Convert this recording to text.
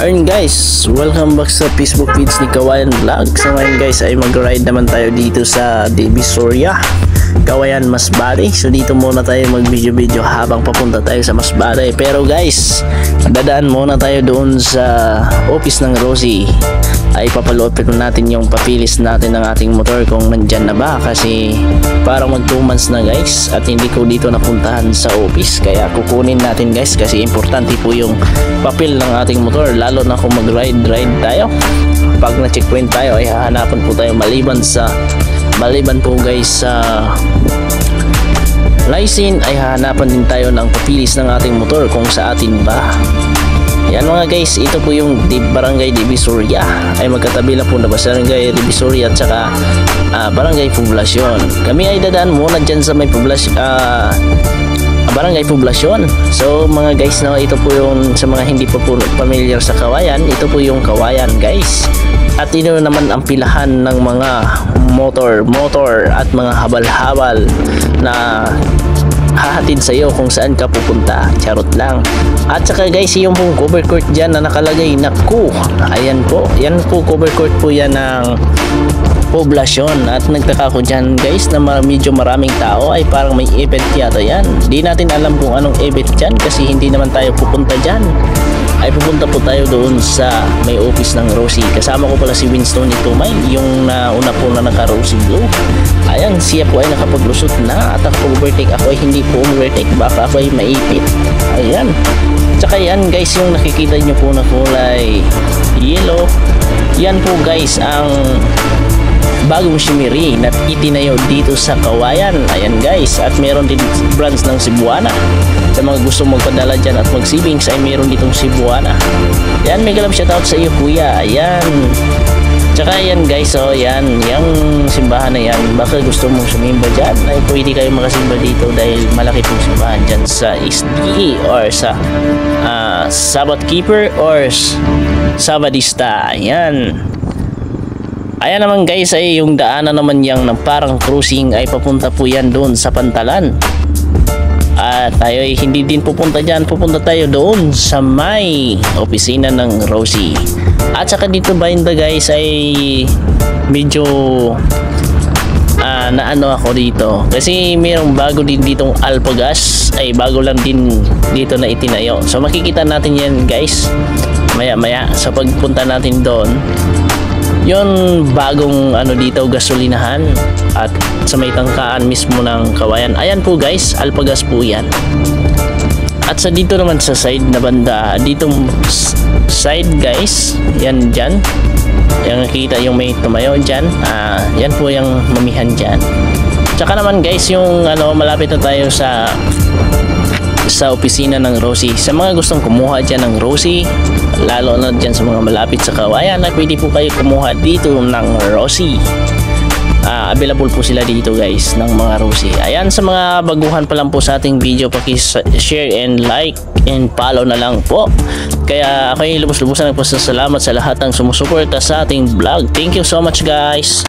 Ayun guys, welcome back sa Facebook feeds ni Kawayan Vlog. So ngayon guys ay mag-ride naman tayo dito sa Divisoria, Kawayan, Masbate. So dito muna tayo mag-video habang papunta tayo sa Masbate. Pero guys, dadaan muna tayo doon sa office ng Rosie. Ay papalupit natin yung papilis natin ng ating motor kung nandyan na ba, kasi parang mag 2 months na guys at hindi ko dito napuntahan sa office, kaya kukunin natin guys kasi importante po yung papel ng ating motor, lalo na kung mag-ride tayo. Pag na-checkpoint tayo ay hahanapan po tayo maliban po guys sa license, ay hahanapan din tayo ng papilis ng ating motor kung sa atin ba. Yan mga guys, ito po yung Barangay Divisoria, ay magkatabi lang po na Barangay Divisoria at saka Barangay Poblacion. Kami ay dadaan muna dyan sa may Barangay Poblacion. So mga guys, no, ito po yung sa mga hindi pa po familiar sa Kawayan, ito po yung Kawayan guys. At ito naman ang pilahan ng mga motor at mga habal-habal na hahatid sa iyo kung saan ka pupunta. Charot lang. At saka guys, yung pong cover court dyan na nakalagay, naku, ayan po, yan po cover court po yan ng Poblacion. At nagtaka ko dyan guys na medyo maraming tao, ay parang may event yata yan. Di natin alam kung anong event dyan kasi hindi naman tayo pupunta dyan. Ay pupunta po tayo doon sa may office ng Rosie. Kasama ko pala si Winston Itumay, yung nauna po na naka-Rosie Blue. Ayan, siya po ay nakapaglusot na at ako overtake, ako ay hindi po overtake, baka ako ay maipit. Ayan. Tsaka yan guys, yung nakikita nyo po na kulay yellow, yan po guys ang bagong shimiri na itinayo dito sa Kawayan. Ayan guys, at meron din branch ng Cebuana. Sa mga gusto magpadala dyan at mag-savings ay meron ditong Cebuana. Yan, may galap shoutout sa iyo kuya. Ayan. Tsaka yan guys, so yan, yung simbahan na yan, baka gusto mong sumimba dyan, ay pwede kayo makasimba dito dahil malaki pong simbahan dyan sa SDE or sa Sabbath Keeper or Sabadista. Ayan. Ayan naman guys, ay yung daanan naman yang ng parang cruising ay papunta po yan doon sa Pantalan. At tayo ay hindi din pupunta dyan, pupunta tayo doon sa may opisina ng Rosie. At saka dito Bainda guys ay medyo naano ako dito kasi mayroong bago din ditong Alpagas, ay bago lang din dito na itinayo. So makikita natin yan guys maya sa pagpunta natin doon, yung bagong dito gasolinahan at sa may tangkaan mismo ng Kawayan. Ayan po guys, Alpagas po yan. At sa dito naman sa side na banda, ditong side guys, yan dyan, yung nakita yung may tumayo dyan, yan po yung mamihan dyan. Tsaka naman guys, yung malapit na tayo sa opisina ng Rosie. Sa mga gustong kumuha dyan ng Rosie, lalo na dyan sa mga malapit sa Kawayan, na pwede po kayo kumuha dito ng Rosie. Available po sila dito guys ng mga Rosie. Ayan, sa mga baguhan pa lang po sa ating video, paki-share and like and follow na lang po. Kaya ako ay lubos-lubusan nagpasalamat sa lahat ng sumusuporta sa ating vlog. Thank you so much guys.